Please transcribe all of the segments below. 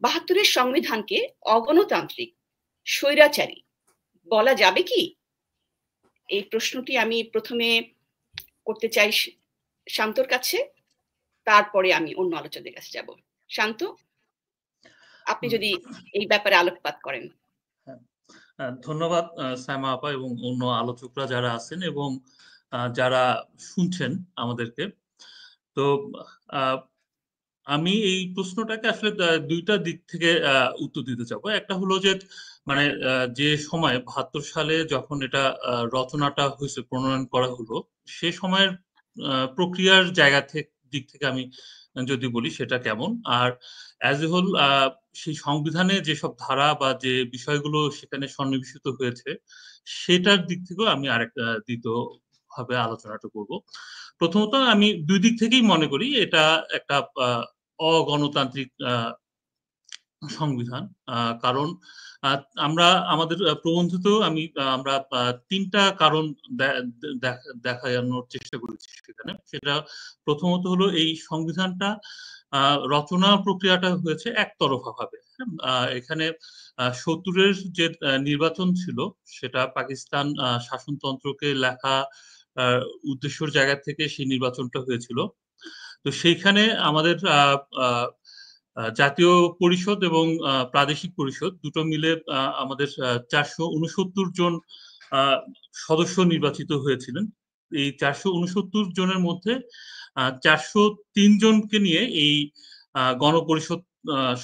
৭২-এর সংবিধানকে অগণতান্ত্রিক, স্বৈরাচারী বলা যাবে কি? এই প্রশ্নটি আমি প্রথমে করতে চাই শান্তর কাছে, তারপরে আমি অন্য আলোচকদের কাছে যাব। শান্ত, আপনি যদি এই ব্যাপারে আলোকপাত করেন। ধন্যবাদ সাইমা আপা এবং অন্য আলোচকরা যারা আছেন এবং যারা শুনছেন আমাদেরকে। তো আমি এই প্রশ্নটাকে আসলে দুইটা দিক থেকে উত্তর দিতে চাবো। একটা হলো যে মানে যে সময় ৭২ সালে যখন এটা রচনাটা হয়েছে, প্রণয়ন করা হলো, সে সময়ের প্রক্রিয়ার জায়গা দিক থেকে আমি যদি বলি সেটা কেমন, আর অ্যাজ এ হোল সেই সংবিধানে যেসব ধারা বা যে বিষয়গুলো সেখানে সন্নিবেশিত হয়েছে সেটার দিক থেকেও আমি আরেকটা দ্বিতীয় ভাবে আলোচনাটা করব। প্রথমত আমি দুই দিক থেকেই মনে করি এটা একটা অগণতান্ত্রিক সংবিধান। কারণ আমরা আমাদের প্রবন্ধতেও আমরা তিনটা কারণ দেখানোর চেষ্টা করেছি সেখানে। সেটা প্রথমত হলো এই সংবিধানটা রচনা প্রক্রিয়াটা হয়েছে একতরফা ভাবে। এখানে ৭০-এর যে নির্বাচন ছিল সেটা পাকিস্তান শাসনতন্ত্রকে লেখা উদ্দেশ্যের জায়গা থেকে সেই নির্বাচনটা হয়েছিল। তো সেইখানে আমাদের জাতীয় পরিষদ এবং প্রাদেশিক পরিষদ দুটো মিলে আমাদের ৪৬৯ জন সদস্য নির্বাচিত হয়েছিলেন। এই ৪৬৯ জনের মধ্যে ৪০৩ জনকে নিয়ে এই গণপরিষদ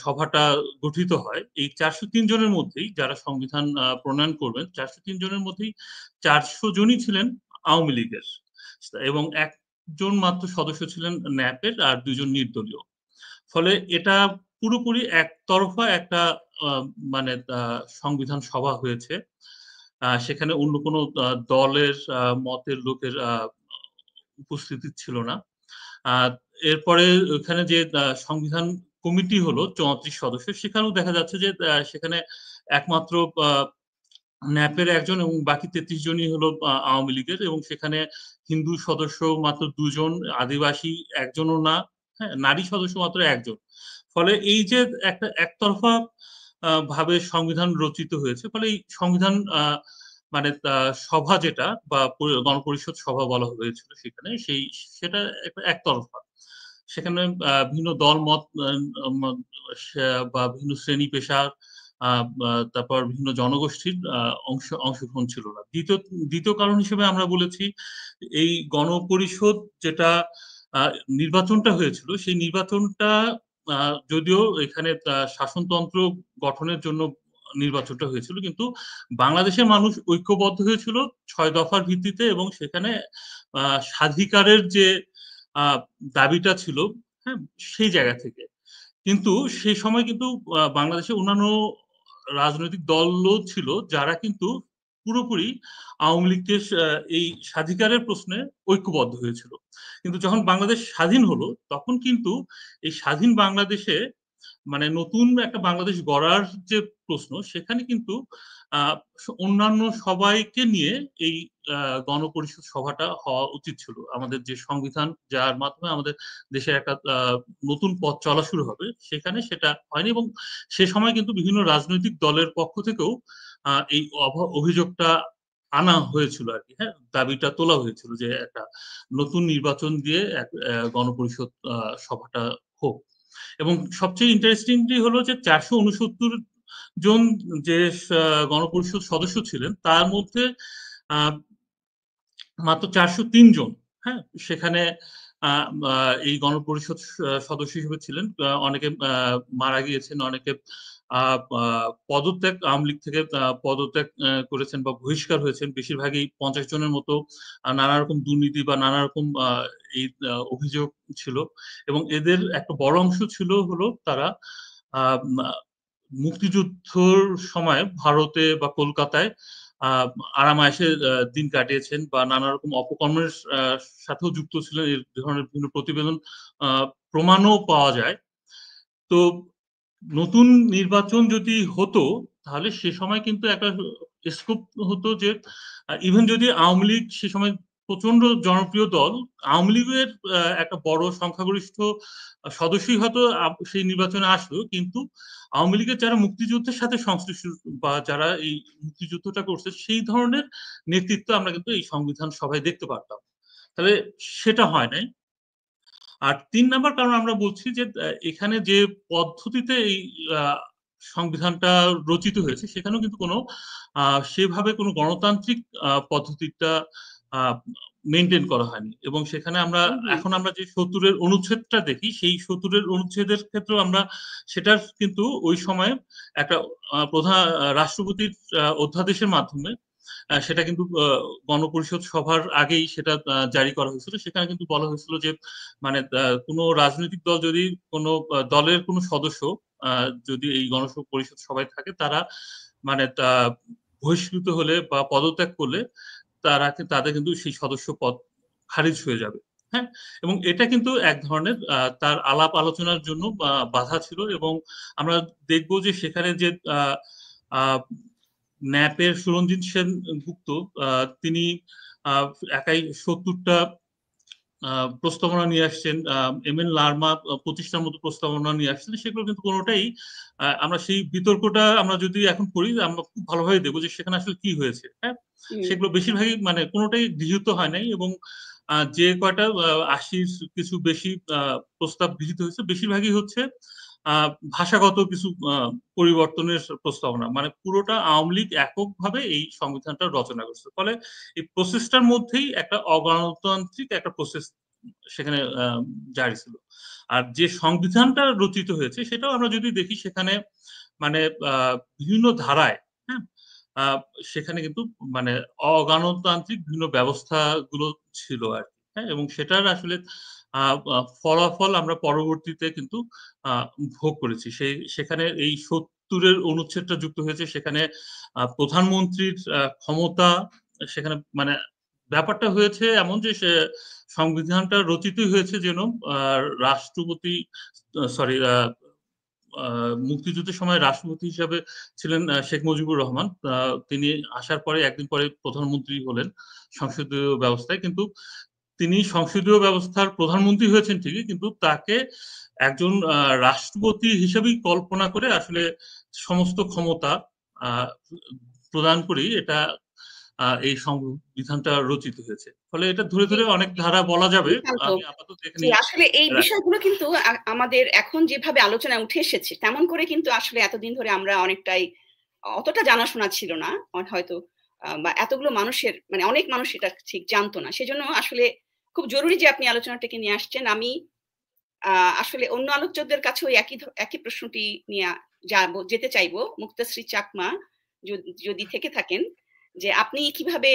সভাটা গঠিত হয়। এই ৪০৩ জনের মধ্যেই যারা সংবিধান প্রণয়ন করবেন, ৪০৩ জনের মধ্যেই ৪০০ জনই ছিলেন আওয়ামী লীগের এবং একজন মাত্র সদস্য ছিলেন ন্যাপের আর ২ জন নির্দলীয়। ফলে এটা পুরোপুরি একতরফা একটা মানে সংবিধান সভা হয়েছে। সেখানে অন্য কোনো দলের মতের লোকের উপস্থিতি ছিল না। এরপরে ওখানে যে সংবিধান কমিটি হলো ৩৪ সদস্য, সেখানেও দেখা যাচ্ছে যে সেখানে একমাত্র ন্যাপের একজন এবং বাকি ৩৩ জনই হলো আওয়ামী লীগের, এবং সেখানে হিন্দু সদস্য মাত্র ২ জন, আদিবাসী একজনও না, হ্যাঁ, নারী সদস্য মাত্র একজন। ফলে এই যে একটা একতরফা ভাবে সংবিধান রচিত হয়েছে, ফলে এই সংবিধান মানে সভা যেটা বা গণপরিষদ সভা বলা হয়েছিল সেখানে, সেটা একতরফা। সেখানে ভিন্ন দল মত বা ভিন্ন শ্রেণী পেশার তারপর বিভিন্ন জনগোষ্ঠীর অংশগ্রহণ ছিল না। দ্বিতীয় কারণ হিসেবে আমরা বলেছি এই গণপরিষদ যেটা নির্বাচনটা হয়েছিল, সেই নির্বাচনটা যদিও এখানে শাসনতন্ত্র গঠনের জন্য নির্বাচনটা হয়েছিল, কিন্তু বাংলাদেশের মানুষ ঐক্যবদ্ধ হয়েছিল ৬ দফার ভিত্তিতে, এবং সেখানে স্বাধিকারের যে দাবিটা ছিল, হ্যাঁ, সেই জায়গা থেকে। কিন্তু সেই সময় কিন্তু বাংলাদেশে অন্যান্য রাজনৈতিক দলও ছিল যারা কিন্তু পুরোপুরি আওয়ামী লীগকে এই স্বাধিকারের প্রশ্নে ঐক্যবদ্ধ হয়েছিল। কিন্তু যখন বাংলাদেশ স্বাধীন হলো তখন কিন্তু এই স্বাধীন বাংলাদেশে মানে নতুন একটা বাংলাদেশ গড়ার যে প্রশ্ন, সেখানে কিন্তু অন্যান্য সবাইকে নিয়ে এই গণপরিষদ সভাটা হওয়া উচিত ছিল। আমাদের যে সংবিধান, যার মাধ্যমে আমাদের দেশের একটা নতুন পথ চলা শুরু হবে, সেখানে সেটা হয়নি, এবং সে সময় কিন্তু বিভিন্ন রাজনৈতিক দলের পক্ষ থেকেও এই অভিযোগটা আনা হয়েছিল আর কি, হ্যাঁ, দাবিটা তোলা হয়েছিল যে একটা নতুন নির্বাচন দিয়ে গণপরিষদ সভাটা হোক। এবং সবচেয়ে ইন্টারেস্টিংলি হলো যে ৪৬৯ জন যে গণপরিষদ সদস্য ছিলেন তার মধ্যে মাত্র ৪০৩ জন, হ্যাঁ, সেখানে এই গণপরিষদ সদস্য হিসেবে ছিলেন। অনেকে মারা গিয়েছেন, অনেকে পদত্যাগ, আওয়ামী লীগ থেকে পদত্যাগ করেছেন বা বহিষ্কার হয়েছেন। বেশিরভাগই ৫০ জনের মতো নানা রকম দুর্নীতি বা নানা রকম এই অভিযোগ ছিল, এবং এদের একটা বড় অংশ ছিল হলো তারা মুক্তিযুদ্ধর সময় ভারতে বা কলকাতায় আরাম-আয়েশে দিন কাটিয়েছেন বা নানা রকম অপকর্মের সাথেও যুক্ত ছিলেন। এই ধরনের বিভিন্ন প্রতিবেদন প্রমাণও পাওয়া যায়। তো নতুন নির্বাচন যদি হতো তাহলে সে সময় কিন্তু একটা স্কোপ হতো যে ইভেন যদি আওয়ামী লীগ সে সময় প্রচন্ড জনপ্রিয় দল আওয়ামী লীগের একটা বড় সংখ্যাগরিষ্ঠ সদস্যই হয়তো সেই নির্বাচনে আসলো, কিন্তু আওয়ামী লীগের যারা মুক্তিযুদ্ধের সাথে সংশ্লিষ্ট বা যারা এই মুক্তিযুদ্ধটা করছে সেই ধরনের নেতৃত্ব আমরা কিন্তু এই সংবিধান সভায় দেখতে পারতাম। তাহলে সেটা হয় নাই। আর ৩ নাম্বার কারণ আমরা বলছি যে এখানে যে পদ্ধতিতে এই সংবিধানটা রচিত হয়েছে সেখানেও কিন্তু কোনো সেভাবে কোনো গণতান্ত্রিক পদ্ধতিটা মেনটেন করা হয়নি, এবং সেখানে আমরা এখন আমরা যে ৭০-এর অনুচ্ছেদটা দেখি সেই ৭০-এর অনুচ্ছেদের ক্ষেত্রেও আমরা সেটার কিন্তু ওই সময় একটা প্রধান রাষ্ট্রপতির অধ্যাদেশের মাধ্যমে সেটা কিন্তু গণপরিষদ সভার আগেই সেটা জারি করা হয়েছিল। সেখানে কিন্তু বলা হয়েছিল যে মানে কোনো রাজনৈতিক দল যদি কোনো দলের কোনো সদস্য যদি এই গণপরিষদ সভায় থাকে, তারা মানে বহিষ্কৃত হলে বা পদত্যাগ করলে তাদের কিন্তু সেই সদস্য পদ খারিজ হয়ে যাবে। হ্যাঁ, এবং এটা কিন্তু এক ধরনের তার আলাপ আলোচনার জন্য বাধা ছিল, এবং আমরা দেখবো যে সেখানে যে ন্যাপের সুরঞ্জিত সেনগুপ্ত তিনি একাই ৭০টা প্রস্তাবনা নিয়ে আসছেন, এম.এন. লারমা 25টার মতো প্রস্তাবনা নিয়ে আসছেন। সেগুলো কিন্তু কোনোটাই আমরা সেই বিতর্কটা আমরা যদি এখন করি, আমরা খুব ভালোভাবে দেখবো যে সেখানে আসলে কি হয়েছে। হ্যাঁ, সেগুলো বেশিরভাগই মানে কোনোটাই গৃহীত হয় নাই, এবং যে কয়টা ৮০ কিছু বেশি প্রস্তাব গৃহীত হয়েছে বেশিরভাগই হচ্ছে ভাষাগত কিছু পরিবর্তনের প্রস্তাবনা। মানে পুরোটা আওয়ামী লীগ এককভাবে এই সংবিধানটা রচনা করছে। ফলে এই প্রসেসটার মধ্যেই একটা অগণতান্ত্রিক একটা প্রসেস সেখানে জারি ছিল। আর যে সংবিধানটা রচিত হয়েছে সেটাও আমরা যদি দেখি সেখানে মানে বিভিন্ন ধারায়, হ্যাঁ, সেখানে কিন্তু মানে অগণতান্ত্রিক বিভিন্ন ব্যবস্থাগুলো ছিল আর কি। হ্যাঁ, এবং সেটার আসলে ফলাফল আমরা পরবর্তীতে কিন্তু ভোগ করেছি। সেখানে এই ৭০-এর অনুচ্ছেদটা যুক্ত হয়েছে, সেখানে প্রধানমন্ত্রীর ক্ষমতা, সেখানে মানে ব্যাপারটা হয়েছে এমন যে সংবিধানটা রচিতই হয়েছে যেন রাষ্ট্রপতি সরি মুক্তিযুদ্ধের সময় রাষ্ট্রপতি হিসাবে ছিলেন শেখ মুজিবুর রহমান। তিনি আসার পরে একদিন পরে প্রধানমন্ত্রী হলেন সংসদীয় ব্যবস্থায়, কিন্তু তিনি সংসদীয় ব্যবস্থার প্রধানমন্ত্রী হয়েছেন ঠিকই, কিন্তু তাকে একজন রাষ্ট্রপতি হিসেবেই কল্পনা করে আসলে সমস্ত ক্ষমতা প্রদান করেই এটা এই সংবিধানটা রচিত হয়েছে। ফলে এটা ধরে ধরে অনেক ধারা বলা যাবে। আমি আপাতত এখানে আসলে এই বিষয়গুলো কিন্তু আমাদের এখন যেভাবে আলোচনায় উঠে এসেছে তেমন করে কিন্তু আসলে এতদিন ধরে আমরা অনেকটাই অতটা জানাশোনা ছিল না হয়তো, বা এতগুলো মানুষের মানে অনেক মানুষ এটা ঠিক জানতো না। সেজন্য আসলে খুব জরুরি যে আপনি আলোচনাটাকে নিয়ে আসছেন। আমি আসলে অন্য আলোচকদের কাছেও একই প্রশ্নটি নিয়ে যেতে চাইবো। মুক্তাশ্রী চাকমা যদি থেকে থাকেন, যে আপনি কিভাবে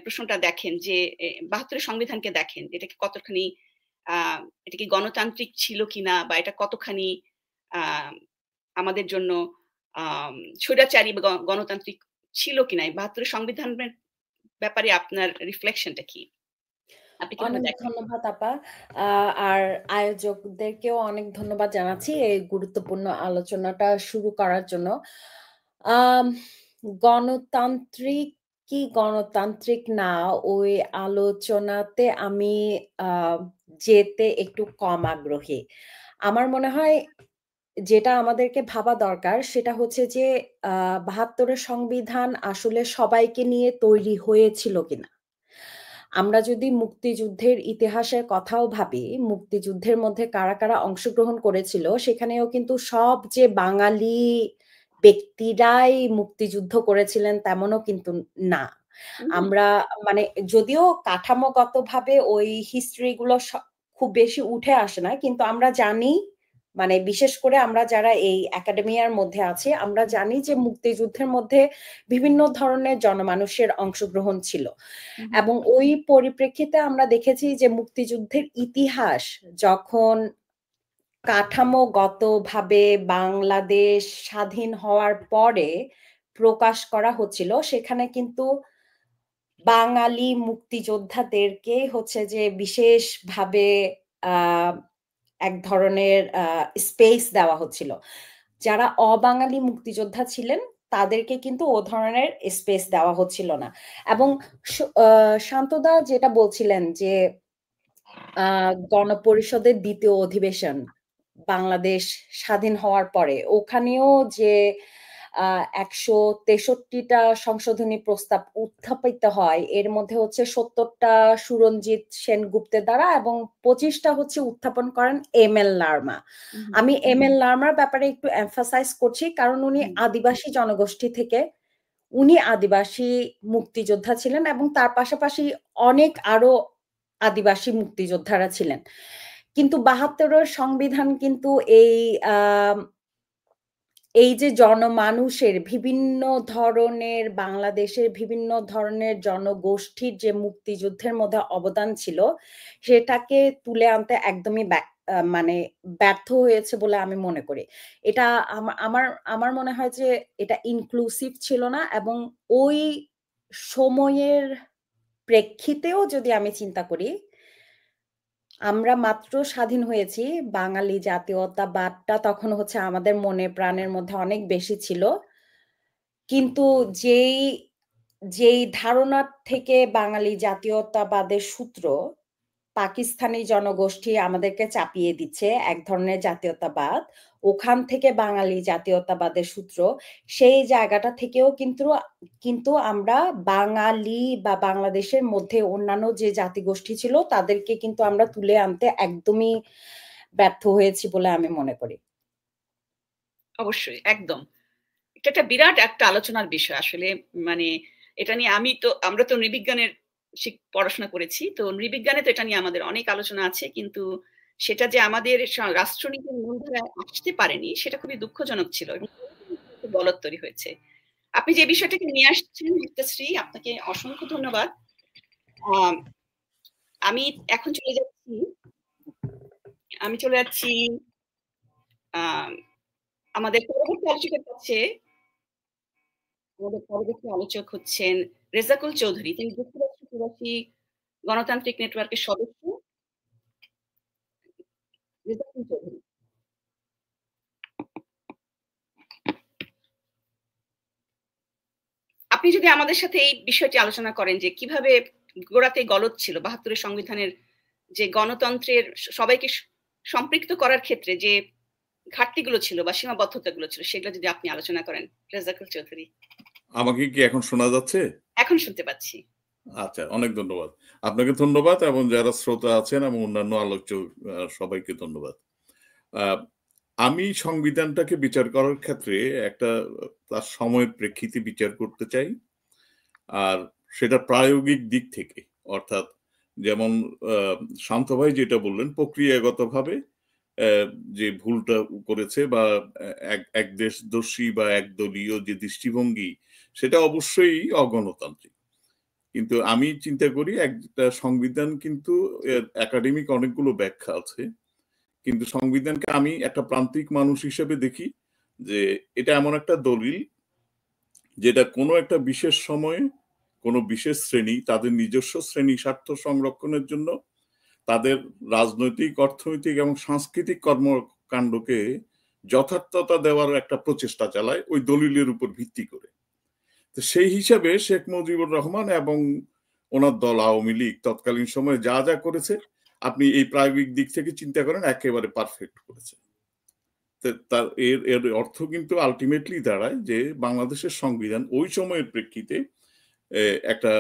প্রশ্নটা দেখেন, যে ৭২ সংবিধানকে দেখেন, এটাকে কতখানি এটা কি গণতান্ত্রিক ছিল কিনা, বা এটা কতখানি আমাদের জন্য স্বৈরাচারী বা গণতান্ত্রিক ছিল কিনা, এই ৭২ সংবিধানের ব্যাপারে আপনার রিফ্লেকশনটা কি? অনেক ধন্যবাদ আপা। আর আয়োজকদেরকেও অনেক ধন্যবাদ জানাচ্ছি এই গুরুত্বপূর্ণ আলোচনাটা শুরু করার জন্য। গণতান্ত্রিক কি গণতান্ত্রিক না, ওই আলোচনাতে আমি যেতে একটু কম আগ্রহী। আমার মনে হয় যেটা আমাদেরকে ভাবা দরকার সেটা হচ্ছে যে ৭২-এর সংবিধান আসলে সবাইকে নিয়ে তৈরি হয়েছিল কিনা। আমরা যদি মুক্তিযুদ্ধের ইতিহাসের কথাও ভাবি, মুক্তিযুদ্ধের মধ্যে কারা, কারা অংশগ্রহণ করেছিল সেখানেও কিন্তু সব যে বাঙালি ব্যক্তিরাই মুক্তিযুদ্ধ করেছিলেন তেমনও কিন্তু না। আমরা মানে যদিও কাঠামোগতভাবে ওই হিস্ট্রি গুলো খুব বেশি উঠে আসে না, কিন্তু আমরা জানি, মানে বিশেষ করে আমরা যারা এই একাডেমিয়ার মধ্যে আছি আমরা জানি যে মুক্তিযুদ্ধের মধ্যে বিভিন্ন ধরনের জনমানুষের অংশগ্রহণ ছিল, এবং ওই পরিপ্রেক্ষিতে আমরা দেখেছি যে মুক্তিযুদ্ধের ইতিহাস যখন কাঠামোগতভাবে বাংলাদেশ স্বাধীন হওয়ার পরে প্রকাশ করা হচ্ছিল, সেখানে কিন্তু বাঙালি মুক্তিযোদ্ধাদেরকে হচ্ছে যে বিশেষভাবে এক ধরনের স্পেস দেওয়া হচ্ছিল। যারা অবাঙালি মুক্তিযোদ্ধা ছিলেন তাদেরকে কিন্তু ও ধরনের স্পেস দেওয়া হচ্ছিল না। এবং শান্তদা যেটা বলছিলেন যে গণপরিষদের দ্বিতীয় অধিবেশন বাংলাদেশ স্বাধীন হওয়ার পরে ওখানেও যে 163টা সংশোধনী প্রস্তাব উত্থাপিত হয়, এর মধ্যে হচ্ছে 70টা সুরঞ্জিত সেনগুপ্তের দ্বারা এবং 25টা হচ্ছে উত্থাপন করেন এম.এল. লারমা। আমি এম.এল. লারমার ব্যাপারে একটু এমফাসাইজ করছি কারণ উনি আদিবাসী জনগোষ্ঠী থেকে, উনি আদিবাসী মুক্তিযোদ্ধা ছিলেন এবং তার পাশাপাশি অনেক আরো আদিবাসী মুক্তিযোদ্ধারা ছিলেন। কিন্তু 72-এর সংবিধান কিন্তু এই যে জনমানুষের বিভিন্ন ধরনের, বাংলাদেশের বিভিন্ন ধরনের জনগোষ্ঠীর যে মুক্তিযুদ্ধের মধ্যে অবদান ছিল সেটাকে তুলে আনতে একদমই মানে ব্যর্থ হয়েছে বলে আমি মনে করি। এটা আমার মনে হয় যে এটা ইনক্লুসিভ ছিল না এবং ওই সময়ের প্রেক্ষিতেও যদি আমি চিন্তা করি, আমরা মাত্র স্বাধীন হয়েছি, বাঙালি জাতীয়তাবাদটা তখন হচ্ছে আমাদের মনে প্রাণের মধ্যে অনেক বেশি ছিল। কিন্তু যেই ধারণা থেকে বাঙালি জাতীয়তাবাদের সূত্র পাকিস্তানি জনগোষ্ঠী আমাদেরকে চাপিয়ে দিচ্ছে এক ধরনের জাতীয়তাবাদ, ওখান থেকে বাঙালি জাতীয়তাবাদের সূত্র, সেই জায়গাটা থেকেও কিন্তু আমরা বাঙালি বা বাংলাদেশের মধ্যে অন্যান্য যে জাতিগোষ্ঠী ছিল তাদেরকে কিন্তু আমরা তুলে আনতে একদমই ব্যর্থ হয়েছি বলে আমি মনে করি। অবশ্যই, একদম। এটা একটা বিরাট একটা আলোচনার বিষয় আসলে। মানে এটা নিয়ে আমরা তো নৃবিজ্ঞানের পড়াশোনা করেছি, তো নৃবিজ্ঞানে তো এটা নিয়ে আমাদের অনেক আলোচনা আছে, কিন্তু সেটা যে আমাদের রাষ্ট্রনীতির মূলধারায় আসতে পারেনি সেটা খুবই দুঃখজনক ছিল, গলত তৈরি হয়েছে। আপনি যে বিষয়টাকে নিয়ে আসছেন নিত্যশ্রী, আপনাকে অসংখ্য ধন্যবাদ। আমি এখন চলে যাচ্ছি আমাদের পরবর্তী আলোচকের কাছে। আমাদের পরবর্তী আলোচক হচ্ছেন রেজাকুল চৌধুরী। তিনি যুক্তরাষ্ট্র প্রবাসী গণতান্ত্রিক নেটওয়ার্কের সদস্য। রেজাকুল চৌধুরী, আপনি যদি আমাদের সাথে এই বিষয়টি আলোচনা করেন যে কিভাবে গোড়াতে গলদ ছিল 72-এর সংবিধানের, যে গণতন্ত্রের সবাইকে সম্পৃক্ত করার ক্ষেত্রে যে ঘাটতিগুলো ছিল বা সীমাবদ্ধতাগুলো ছিল, সেগুলো যদি আপনি আলোচনা করেন। রেজাকুল চৌধুরী, আমাকে কি এখন শোনা যাচ্ছে? এখন শুনতে পাচ্ছি। আচ্ছা, অনেক ধন্যবাদ। আপনাকে ধন্যবাদ এবং যারা শ্রোতা আছেন এবং অন্যান্য আলোচক সবাইকে ধন্যবাদ। আমি সংবিধানটাকে বিচার করার ক্ষেত্রে একটা তার সময়ের প্রেক্ষিতে বিচার করতে চাই, আর সেটা প্রায়োগিক দিক থেকে, অর্থাৎ যেমন শান্ত ভাই যেটা বললেন, প্রক্রিয়াগতভাবে যে ভুলটা করেছে বা এক দেশদর্শী বা একদলীয় যে দৃষ্টিভঙ্গি, সেটা অবশ্যই অগণতান্ত্রিক। কিন্তু আমি চিন্তা করি একটা সংবিধান কিন্তু একাডেমিক অনেকগুলো ব্যাখ্যা আছে, কিন্তু সংবিধানকে আমি একটা প্রান্তিক মানুষ হিসেবে দেখি যে এটা এমন একটা দলিল যেটা কোনো একটা বিশেষ সময়ে কোনো বিশেষ শ্রেণী তাদের নিজস্ব শ্রেণী স্বার্থ সংরক্ষণের জন্য তাদের রাজনৈতিক, অর্থনৈতিক এবং সাংস্কৃতিক কর্মকাণ্ডকে যথার্থতা দেওয়ার একটা প্রচেষ্টা চালায় ওই দলিলের উপর ভিত্তি করে। তো সেই হিসাবে শেখ মুজিবুর রহমান এবং ওনার দল আওয়ামী লীগ তৎকালীন সময়ে যা যা করেছে, আপনি এই প্রায়োগিক দিক থেকে চিন্তা করেন একেবারে পারফেক্ট করেছে। তার এর অর্থ কিন্তু আলটিমেটলি দাঁড়ায় যে বাংলাদেশের সংবিধান ওই সময়ের প্রেক্ষিতে একটা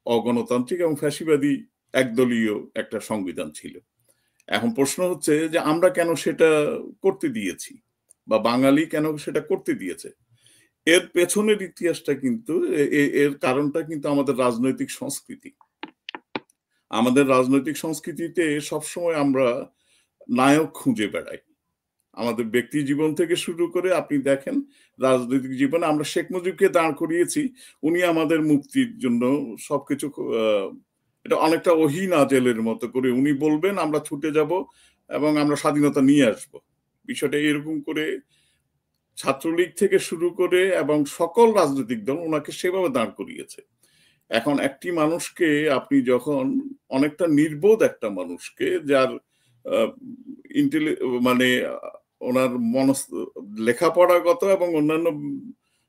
অগণতান্ত্রিক এবং ফ্যাসিবাদী একদলীয় একটা সংবিধান ছিল। এখন প্রশ্ন হচ্ছে যে আমরা কেন সেটা করতে দিয়েছি বা বাঙালি কেন সেটা করতে দিয়েছে। এর পেছনের ইতিহাসটা কিন্তু এর কারণটা কিন্তু আমাদের রাজনৈতিক সংস্কৃতি। আমাদের রাজনৈতিক সংস্কৃতিতে সবসময় আমরা নায়ক খুঁজে বেড়াই। আমাদের ব্যক্তি জীবন থেকে শুরু করে আপনি দেখেন রাজনৈতিক জীবনে আমরা শেখ মুজিবকে দাঁড় করিয়েছি, উনি আমাদের মুক্তির জন্য সবকিছু, এটা অনেকটা ওহী নাজেলের মতো করে উনি বলবেন, আমরা ছুটে যাব এবং আমরা স্বাধীনতা নিয়ে আসব। বিষয়টা এরকম করে ছাত্রলীগ থেকে শুরু করে এবং সকল রাজনৈতিক দল ওনাকে সেভাবে দাঁড় করিয়েছে। এখন একটি মানুষকে আপনি যখন অনেকটা নির্বোধ একটা মানুষকে, যার মানে ওনার লেখাপড়াগত এবং অন্যান্য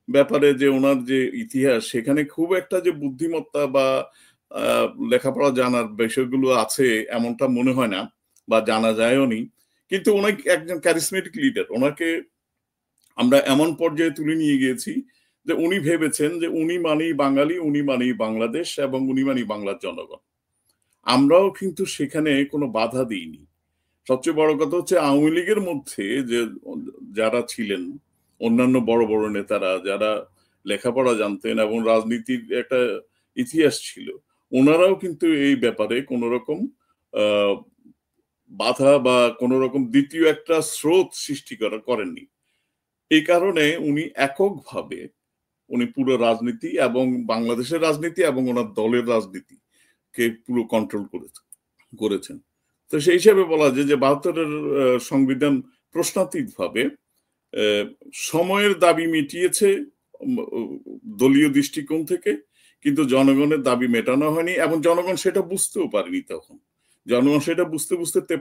ব্যাপারে যে ওনার যে ইতিহাস, সেখানে খুব একটা যে বুদ্ধিমত্তা বা লেখাপড়া জানার বিষয়গুলো আছে এমনটা মনে হয় না, বা জানা যায়ও নি। কিন্তু ওনাকে একজন ক্যারিসমেটিক লিডার, ওনাকে আমরা এমন পর্যায়ে তুলে নিয়ে গিয়েছি যে উনি ভেবেছেন যে উনি মানেই বাঙালি, উনি মানেই বাংলাদেশ, এবং উনি মানেই বাংলার জনগণ। আমরাও কিন্তু সেখানে কোনো বাধা দিইনি। সবচেয়ে বড় কথা হচ্ছে আওয়ামী লীগের মধ্যে যে যারা ছিলেন, অন্যান্য বড় বড় নেতারা যারা লেখাপড়া জানতেন এবং রাজনীতির একটা ইতিহাস ছিল, ওনারাও কিন্তু এই ব্যাপারে কোন রকম বাধা বা কোন রকম দ্বিতীয় একটা স্রোত সৃষ্টি করেননি। এই কারণে উনি এককভাবে উনি পুরো রাজনীতি এবং বাংলাদেশের রাজনীতি এবং ওনার দলের রাজনীতিকে পুরো কন্ট্রোল করেছেন। তো সেই হিসাবে বলা যায় যে ৭২-এর সংবিধান প্রশ্নাতীতভাবে সময়ের দাবি মিটিয়েছে দলীয় দৃষ্টিকোণ থেকে, কিন্তু জনগণের দাবি মেটানো হয়নি, এবং জনগণ সেটা বুঝতেও পারেনি। তখন জনগণ সেটা বুঝতে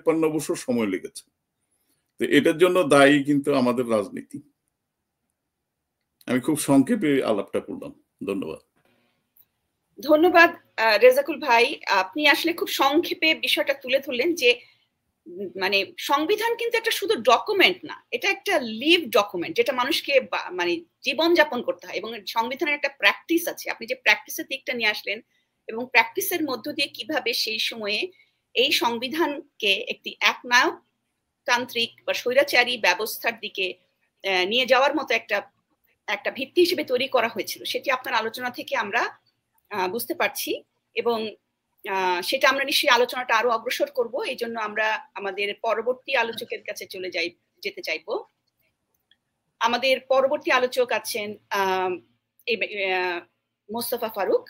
৫৩ বছর সময় লেগেছে। তো এটার জন্য দায়ী কিন্তু আমাদের রাজনীতি। আমি খুব সংক্ষেপে আলাপটা করলাম। ধন্যবাদ। ধন্যবাদ রেজাকুল ভাই, আপনি আসলে খুব সংক্ষেপে বিষয়টা তুলে ধরলেন যে মানে সংবিধান কিন্তু একটা শুধু ডকুমেন্ট না, এটা একটা লিভ ডকুমেন্ট, যেটা মানুষকে মানে জীবন যাপন করতে হয়, এবং সংবিধানের একটা প্র্যাকটিস আছে। আপনি যে প্র্যাকটিসের দিকটা নিয়ে আসলেন, এবং প্র্যাকটিসের মধ্য দিয়ে কিভাবে সেই সময়ে এই সংবিধানকে একটি একনায়কতান্ত্রিক বা স্বৈরাচারী ব্যবস্থার দিকে নিয়ে যাওয়ার মতো একটা ভিত্তি হিসেবে তৈরি করা হয়েছিল, সেটি আপনার আলোচনা থেকে আমরা বুঝতে পারছি। এবং সেটা আমরা নিশ্চয়ই আলোচনাটা আরো অগ্রসর করব। এই জন্য আমরা আমাদের পরবর্তী আলোচকের কাছে যেতে চাইবো। আমাদের পরবর্তী আলোচক আছেন মোস্তফা ফারুক।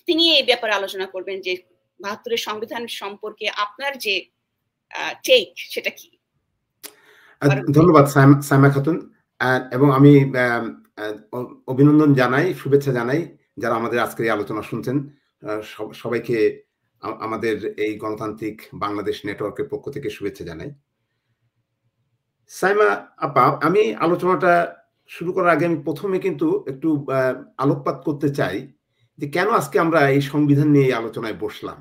তিনি এই ব্যাপারে আলোচনা করবেন যে ৭২-এর সংবিধান সম্পর্কে আপনার যে টেক সেটা কি। ধন্যবাদ সাইমা খাতুন, এবং আমি অভিনন্দন জানাই, শুভেচ্ছা জানাই যারা আমাদের আজকের এই আলোচনা শুনছেন। সবাইকে আমাদের এই গণতান্ত্রিক বাংলাদেশ নেটওয়ার্কের পক্ষ থেকে শুভেচ্ছা জানাই। সাইমা আপা, আমি আলোচনাটা শুরু করার আগে আমি প্রথমে কিন্তু একটু আলোকপাত করতে চাই যে কেন আজকে আমরা এই সংবিধান নিয়ে আলোচনায় বসলাম।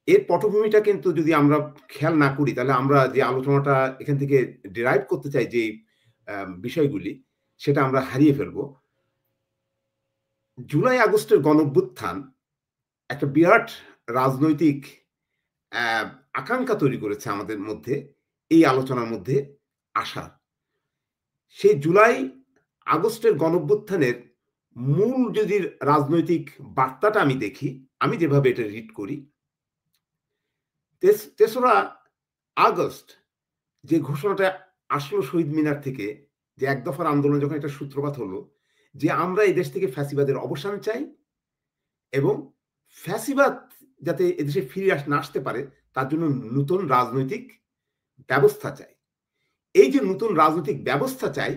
এর পটভূমিটা কিন্তু যদি আমরা খেয়াল না করি, তাহলে আমরা যে আলোচনাটা এখান থেকে ডিরাইভ করতে চাই যে বিষয়গুলি, সেটা আমরা হারিয়ে ফেলব। জুলাই আগস্টের গণঅভ্যুত্থান একটা বিরাট রাজনৈতিক আকাঙ্ক্ষা তৈরি করেছে আমাদের মধ্যে এই আলোচনার মধ্যে আসার। সেই জুলাই আগস্টের গণঅভ্যুত্থানের মূল যদি রাজনৈতিক বার্তাটা আমি দেখি, আমি যেভাবে এটা রিড করি, ৩রা আগস্ট যে ঘোষণাটা আসলো শহীদ মিনার থেকে, যে এক দফার আন্দোলন যখন একটা সূত্রপাত হলো যে আমরা এই দেশ থেকে ফ্যাসিবাদের অবসান চাই, এবং ফ্যাসিবাদ যাতে এদেশে ফিরে না আসতে পারে তার জন্য নতুন রাজনৈতিক ব্যবস্থা চাই। এই যে নতুন রাজনৈতিক ব্যবস্থা চাই,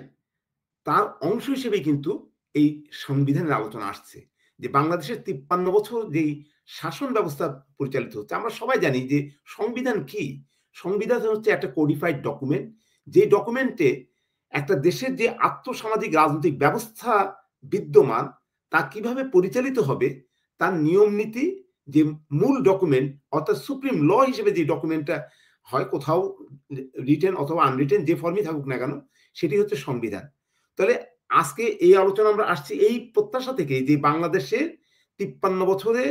তার অংশ হিসেবে কিন্তু এই সংবিধানের আলোচনা আসছে। যে বাংলাদেশের ৫৩ বছর যেই শাসন ব্যবস্থা পরিচালিত হচ্ছে, আমরা সবাই জানি যে সংবিধান কি। সংবিধান হচ্ছে একটা কোডিফাইড ডকুমেন্ট, যে ডকুমেন্টে একটা দেশের যে আর্থসামাজিক রাজনৈতিক ব্যবস্থা বিদ্যমান তা কিভাবে পরিচালিত হবে তার নিয়ম নীতি, যে মূল ডকুমেন্ট অর্থাৎ সুপ্রিম ল হিসেবে যে ডকুমেন্টটা হয়, কোথাও রিটেন অথবা আনরিটেন, যে ফর্মই থাকুক না কেন, সেটি হচ্ছে সংবিধান। তাহলে আজকে এই আলোচনা আমরা আসছি এই প্রত্যাশা থেকে যে বাংলাদেশের ৫৩ বছরে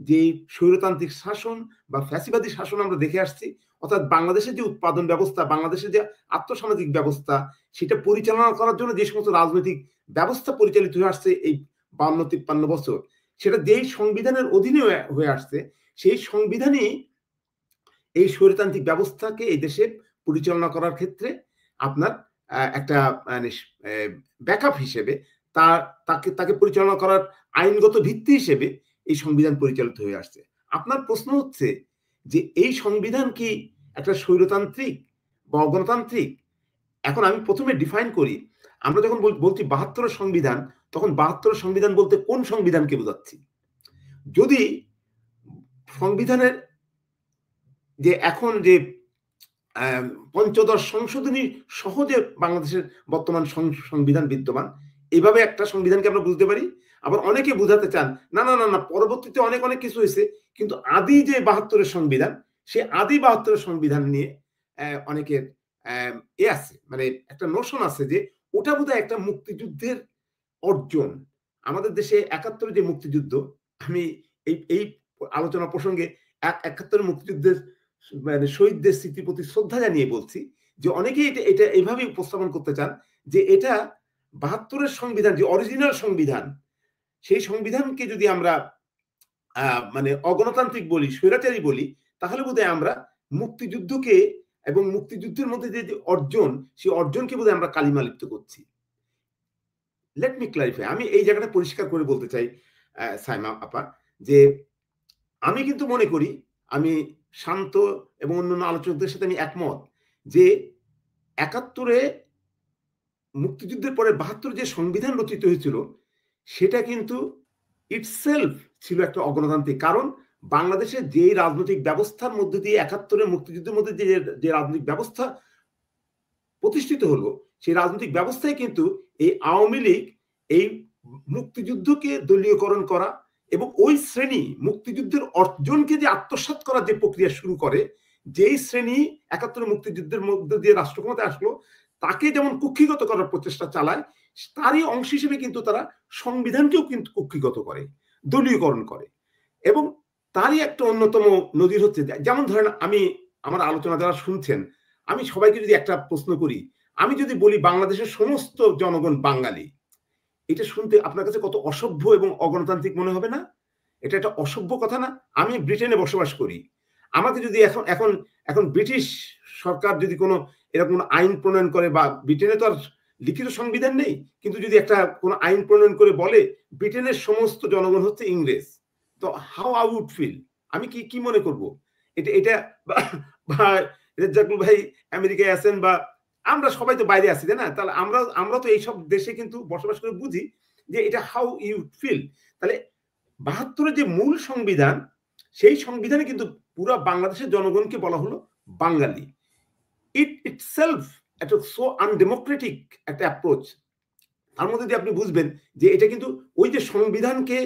যে স্বৈরতান্ত্রিক শাসন বা ফ্যাসিবাদী শাসন আমরা দেখে আসছি, অর্থাৎ বাংলাদেশের যে উৎপাদন ব্যবস্থা, বাংলাদেশের যে আর্থসামাজিক ব্যবস্থা, সেটা পরিচালনা করার জন্য যে সমস্ত রাজনৈতিক ব্যবস্থা পরিচালিত হয়ে আসছে এই ৫২-৫৩ বছর, সেটা যেই সংবিধানের অধীনে হয়ে আসছে, সেই সংবিধানই এই স্বৈরতান্ত্রিক ব্যবস্থাকে এই দেশে পরিচালনা করার ক্ষেত্রে আপনার একটা ব্যাকআপ হিসেবে তাকে পরিচালনা করার আইনগত ভিত্তি হিসেবে এই সংবিধান পরিচালিত হয়ে আসছে। আপনার প্রশ্ন হচ্ছে যে এই সংবিধান কি একটা স্বৈরতান্ত্রিক বা গণতান্ত্রিক? এখন আমি প্রথমে ডিফাইন করি, আমরা যখন বলছি ৭২-এর সংবিধান, তখন ৭২-এর সংবিধান বলতে কোন সংবিধানকে বোঝাচ্ছি? যদি সংবিধানের যে এখন যে পঞ্চদশ সংশোধনী সহজে বাংলাদেশের বর্তমান সংবিধান বিদ্যমান, এইভাবে একটা সংবিধানকে আমরা বুঝতে পারি। আবার অনেকে বুঝাতে চান না না না না পরবর্তীতে অনেক অনেক কিছু হয়েছে, কিন্তু আদি যে 72-এর সংবিধান, সে আদি 72-এর সংবিধান নিয়ে অনেকের আছে, মানে একটা নোশন আছে যে ওটা বোধহয় একটা মুক্তিযুদ্ধের অর্জন। আমাদের দেশে 71-এর যে মুক্তিযুদ্ধ, আমি এই আলোচনা প্রসঙ্গে 71-এর মুক্তিযুদ্ধের মানে শহীদদের স্মৃতির প্রতি শ্রদ্ধা জানিয়ে বলছি যে অনেকেই এটা এইভাবে উপস্থাপন করতে চান যে এটা 72-এর সংবিধান, যে অরিজিনাল সংবিধান, সেই সংবিধানকে যদি আমরা মানে অগণতান্ত্রিক বলি, স্বৈরাচারী বলি, তাহলে বোধহয় আমরা মুক্তিযুদ্ধকে এবং মুক্তিযুদ্ধের মধ্যে যে অর্জন, সেই অর্জনকে বোধহয় আমরা কালিমা লিপ্ত করছি। লেট মি ক্লারিফাই, আমি এই জায়গাটা পরিষ্কার করে বলতে চাই সাইমা আপা, যে আমি কিন্তু মনে করি, আমি শান্ত এবং অন্যান্য আলোচকদের সাথে আমি একমত যে 71-এ মুক্তিযুদ্ধের পরে 72 যে সংবিধান রচিত হয়েছিল সেটা কিন্তু ইটসেলফ ছিল একটা অগণতান্ত্রিক। কারণ বাংলাদেশের যে রাজনৈতিক ব্যবস্থার মধ্যে দিয়ে 71-এর মুক্তিযুদ্ধের মধ্যে যে রাজনৈতিক ব্যবস্থা প্রতিষ্ঠিত হলো, সেই রাজনৈতিক ব্যবস্থায় কিন্তু এই আওয়ামী লীগ এই মুক্তিযুদ্ধকে দলীয়করণ করা এবং ওই শ্রেণী মুক্তিযুদ্ধের অর্জনকে যে আত্মসাৎ করার যে প্রক্রিয়া শুরু করে, যেই শ্রেণী 71-এর মুক্তিযুদ্ধের মধ্যে দিয়ে রাষ্ট্র ক্ষমতায় আসলো, তাকে যেমন কুক্ষিগত করার প্রচেষ্টা চালায়, তারই অংশ হিসেবে কিন্তু তারা সংবিধানকেও কিন্তু কুক্ষিগত করে, দলীয়করণ করে। এবং তারই একটা অন্যতম নজির হচ্ছে, যেমন ধরেন আমি আমার আলোচনা যারা শুনছেন, আমি সবাইকে যদি একটা প্রশ্ন করি, আমি যদি বলি বাংলাদেশের সমস্ত জনগণ বাঙালি, এটা শুনতে আপনার কাছে কত অসভ্য এবং অগণতান্ত্রিক মনে হবে না? এটা একটা অসভ্য কথা না? আমি ব্রিটেনে বসবাস করি, আমাকে যদি এখন ব্রিটিশ সরকার যদি কোনো এরকম আইন প্রণয়ন করে, বা ব্রিটেনে তো আর লিখিত সংবিধান নেই, কিন্তু যদি একটা কোনো আইন প্রণয়ন করে বলে ব্রিটেনের সমস্ত জনগণ হচ্ছে ইংরেজ, তো হাউ আই উড ফিল, আমি কি মনে করব? এটা রেজ্জাকুল ভাই আমেরিকায় আছেন, বা আমরা সবাই তো বাইরে আছি, তাই না? তাহলে আমরা তো এইসব দেশে কিন্তু বসবাস করে বুঝি যে এটা হাউ ইউ ফিল। তাহলে 72-এর যে মূল সংবিধান, সেই সংবিধানে কিন্তু পুরো বাংলাদেশের জনগণকে বলা হলো বাঙালি। ইটসেলফ একটা সো আনডেমোক্রেটিক একটা অ্যাপ্রোচ। তার মধ্যে দিয়ে আপনি বুঝবেন যে এটা কিন্তু ওই যে সংবিধানকে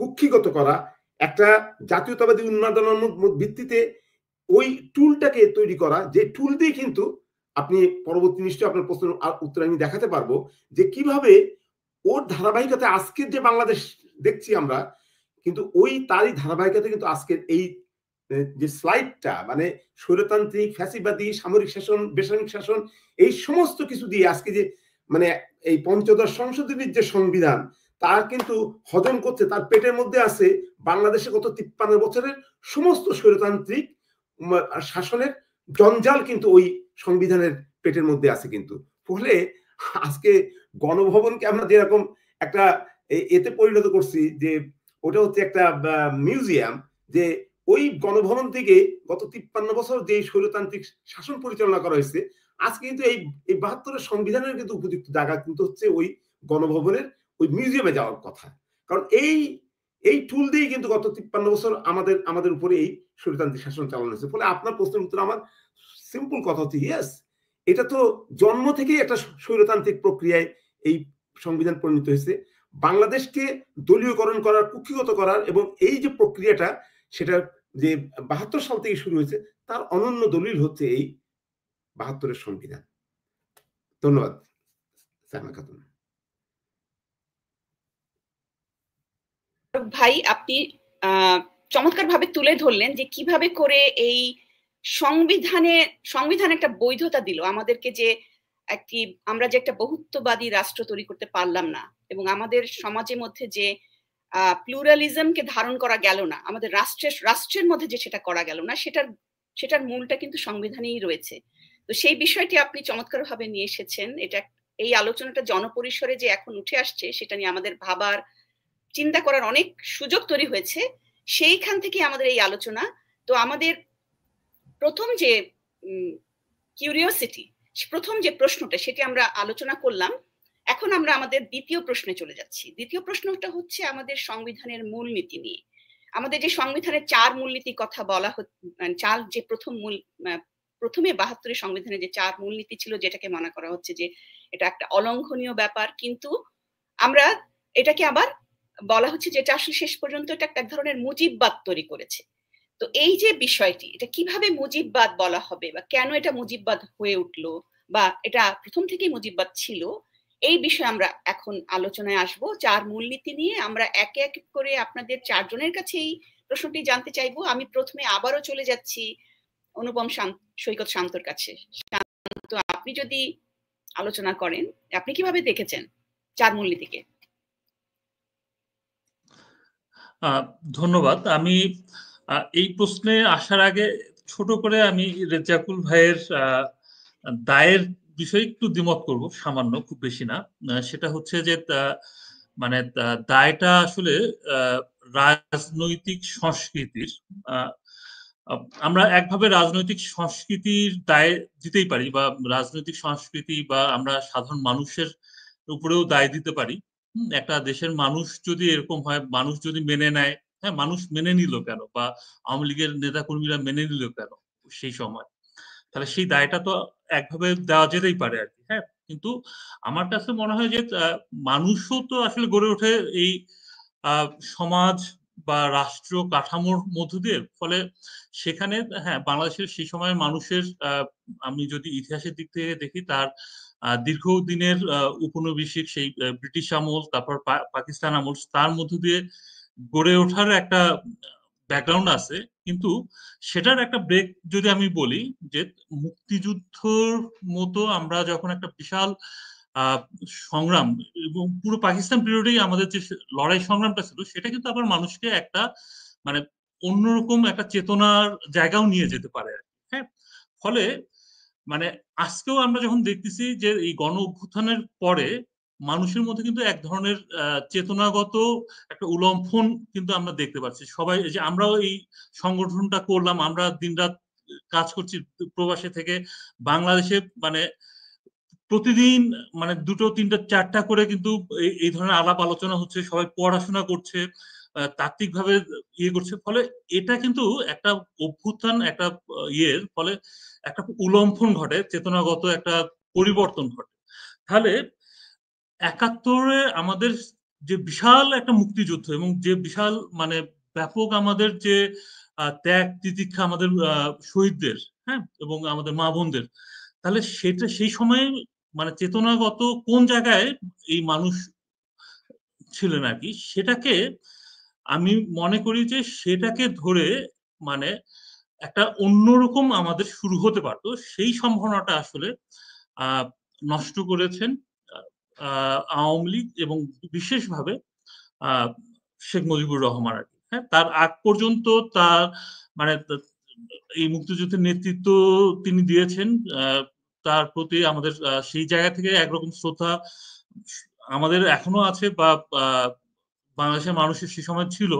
কুক্ষিগত করা, একটা জাতীয়তাবাদী উন্মাদনার ভিত্তিতে ওই টুলটাকে তৈরি করা, যে টুল দিয়ে কিন্তু আপনি পরবর্তী নিশ্চয়ই আপনার প্রশ্নের উত্তর আমি দেখাতে পারবো যে কিভাবে ওর ধারাবাহিকতা আজকের যে বাংলাদেশ দেখছি আমরা, কিন্তু ওই তারই ধারাবাহিকতা কিন্তু আজকের এই যে স্লাইডটা, মানে স্বৈরতান্ত্রিক, ফ্যাসিবাদী, সামরিক শাসন, বেসামরিক শাসন, এই সমস্ত কিছু দিয়ে আজকে যে মানে এই পঞ্চদশ সংশোধনীর যে সংবিধান, তার কিন্তু হজম করছে, তার পেটের মধ্যে আছে বাংলাদেশে গত 53 বছরের সমস্ত স্বৈরতান্ত্রিক শাসনের জঞ্জাল কিন্তু ওই সংবিধানের পেটের মধ্যে আছে। কিন্তু ফলে আজকে গণভবনকে আমরা যেরকম একটা এতে পরিণত করছি, যে ওটা হচ্ছে একটা মিউজিয়াম, যে ওই গণভবন থেকে গত 53 বছর যে স্বৈরতান্ত্রিক শাসন পরিচালনা করা হয়েছে, আজকে কিন্তু এই 72-এর সংবিধানের কিন্তু উপযুক্ত জায়গা কিন্তু হচ্ছে ওই গণভবনের ওই মিউজিয়ামে যাওয়ার কথা। কারণ এই টুল দিয়ে কিন্তু গত 53 বছর আমাদের উপরে এই স্বৈরতান্ত্রিক শাসন চালানো হয়েছে। ফলে আপনার প্রশ্নের উত্তর আমার সিম্পল কথা হচ্ছে, ইয়েস, এটা তো জন্ম থেকেই একটা স্বৈরতান্ত্রিক প্রক্রিয়ায় এই সংবিধান পরিণত হয়েছে। বাংলাদেশকে দলীয়করণ করার, কুক্ষিগত করার, এবং এই যে প্রক্রিয়াটা, সেটা যে 72 সাল থেকে শুরু হয়েছে, তার অনন্য দলিল হচ্ছে এই 72-এর সংবিধান। ধন্যবাদ সাইমা খাতুন ভাই। আপনি চমৎকার ভাবে তুলে ধরলেন যে কিভাবে করে এই সংবিধান একটা বৈধতা দিল আমাদেরকে, যে আমরা যে একটা বহুত্ববাদী রাষ্ট্র তৈরি করতে পারলাম না, এবং আমাদের সমাজের মধ্যে যে প্লুরালিজমকে ধারণ করা গেল না, আমাদের রাষ্ট্রের মধ্যে যে সেটা করা গেল না, সেটার মূলটা কিন্তু সংবিধানেই রয়েছে। তো সেই বিষয়টি আপনি চমৎকার ভাবে নিয়ে এসেছেন। এই আলোচনাটা জনপরিসরে যে এখন উঠে আসছে, সেটা নিয়ে আমাদের ভাবার, চিন্তা করার অনেক সুযোগ তৈরি হয়েছে। সেইখান থেকে আমাদের এই আলোচনা। তো আমাদের প্রথম যে কিউরিওসিটি, প্রথম যে প্রশ্নটা, সেটি আমরা আলোচনা করলাম। এখন আমরা আমাদের দ্বিতীয় প্রশ্নে চলে যাচ্ছি। দ্বিতীয় প্রশ্নটা হচ্ছে আমাদের সংবিধানের মূলনীতি নিয়ে। আমাদের যে সংবিধানের 4 মূলনীতির কথা বলা হচ্ছে, 4 যে প্রথম প্রথমে 72 সংবিধানে যে 4 মূলনীতি ছিল, যেটাকে মনে করা হচ্ছে যে এটা একটা অলঙ্ঘনীয় ব্যাপার, কিন্তু আমরা এটাকে আবার বলা হচ্ছে যে এটা আসলে শেষ পর্যন্ত এটা এক ধরনের মুজিববাদ তৈরি করেছে। তো এই যে বিষয়টি, এটা কিভাবে মুজিববাদ বলা হবে বা কেন এটা মুজিববাদ হয়ে উঠলো, বা এটা প্রথম থেকেই মুজিববাদ ছিল, এই বিষয়ে আমরা এখন আলোচনায় আসব। 4 মূলনীতি নিয়ে আমরা একে একে করে আপনাদের 4 জনের কাছে এই প্রশ্নটি জানতে চাইবো। আমি প্রথমে আবারও চলে যাচ্ছি অনুপম সৈকত শান্তর কাছে। শান্ত, আপনি যদি আলোচনা করেন, আপনি কিভাবে দেখেছেন 4 মূলনীতিকে? ধন্যবাদ। আমি এই প্রশ্নে আসার আগে ছোট করে আমি রেজ্জাকুল ভাইয়ের দায়ের বিষয়ে একটু দ্বিমত করব, সামান্য, খুব বেশি না। সেটা হচ্ছে যে মানে দায়টা আসলে রাজনৈতিক সংস্কৃতির, আমরা একভাবে রাজনৈতিক সংস্কৃতির দায় দিতেই পারি, বা রাজনৈতিক সংস্কৃতি বা আমরা সাধারণ মানুষের উপরেও দায় দিতে পারি। একটা দেশের মানুষ যদি এরকম হয়, মানুষ যদি মেনে নেয়, হ্যাঁ, মানুষ মেনে নিল কেন, বা আওয়ামী লীগের নেতাকর্মীরা মেনে নিল কেন সেই সময়, তাহলে সেই দায়টা তো একভাবে দেওয়া যেতেই পারে আর কি। হ্যাঁ, কিন্তু আমার কাছে মনে হয় যে মানুষও তো আসলে গড়ে ওঠে এই সমাজ বা রাষ্ট্র কাঠামোর মধ্য দিয়ে। ফলে সেখানে, হ্যাঁ, বাংলাদেশের সেই সময়ের মানুষের, আমি যদি ইতিহাসের দিক থেকে দেখি, তার দীর্ঘদিনের উপনিবেশিক সেই ব্রিটিশ আমল, তারপর পাকিস্তান আমল, তার মধ্য দিয়ে গড়ে ওঠার একটা ব্যাকগ্রাউন্ড আছে। কিন্তু সেটার একটা ব্রেক যদি আমি বলি, যে মুক্তিযুদ্ধর মতো আমরা যখন একটা বিশাল সংগ্রাম, এবং পুরো পাকিস্তান পিরিয়ডেই আমাদের যে লড়াই সংগ্রামটা ছিল, সেটা কিন্তু আবার মানুষকে একটা মানে অন্যরকম একটা চেতনার জায়গাও নিয়ে যেতে পারে। হ্যাঁ, ফলে মানে আজকেও আমরা যখন দেখতেছি যে এই গণ অভ্যুত্থানের পরে মানুষের মধ্যে কিন্তু এক ধরনের চেতনাগত একটা উলম্ফন কিন্তু আমরা দেখতে পাচ্ছি। সবাই, যে আমরাও এই সংগঠনটা করলাম, আমরা দিনরাত কাজ করছি প্রবাসে থেকে বাংলাদেশে, মানে প্রতিদিন মানে 2টো 3টা 4টা করে কিন্তু এই ধরনের আলাপ আলোচনা হচ্ছে, সবাই পড়াশোনা করছে, তাত্ত্বিকভাবে ইয়ে করছে। ফলে এটা কিন্তু একটা অভ্যুত্থান, একটা ইয়ের ফলে একটা উলম্ফন ঘটে, চেতনাগত একটা পরিবর্তন ঘটে। তাহলে 71-এ আমাদের যে বিশাল একটা মুক্তিযুদ্ধ, এবং যে বিশাল মানে ব্যাপক আমাদের যে ত্যাগ তিতিক্ষা আমাদের শহীদদের, হ্যাঁ, এবং আমাদের মা বোনদের, তাহলে সেটা সেই সময়ে মানে চেতনাগত কোন জায়গায় এই মানুষ ছিলেন আর কি, সেটাকে আমি মনে করি যে সেটাকে ধরে মানে একটা অন্যরকম আমাদের শুরু হতে পারতো, সেই সম্ভাবনাটা আসলে নষ্ট করেছেন আওয়ামী লীগ, এবং বিশেষভাবে শেখ মুজিবুর রহমান আর কি। হ্যাঁ, তার আগ পর্যন্ত তার মানে এই মুক্তিযুদ্ধের নেতৃত্ব তিনি দিয়েছেন, তার প্রতি আমাদের সেই জায়গা থেকে একরকম শ্রদ্ধা আমাদের এখনো আছে, বা বাংলাদেশের মানুষের সে সময় ছিল।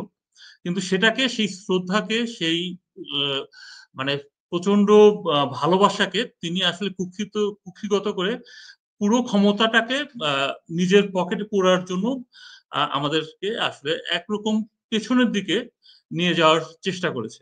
কিন্তু সেটাকে, সেই শ্রদ্ধাকে, সেই মানে প্রচন্ড ভালোবাসাকে তিনি আসলে কুক্ষিগত করে পুরো ক্ষমতাটাকে নিজের পকেটে পোড়ার জন্য আমাদেরকে আসলে একরকম পেছনের দিকে নিয়ে যাওয়ার চেষ্টা করেছে।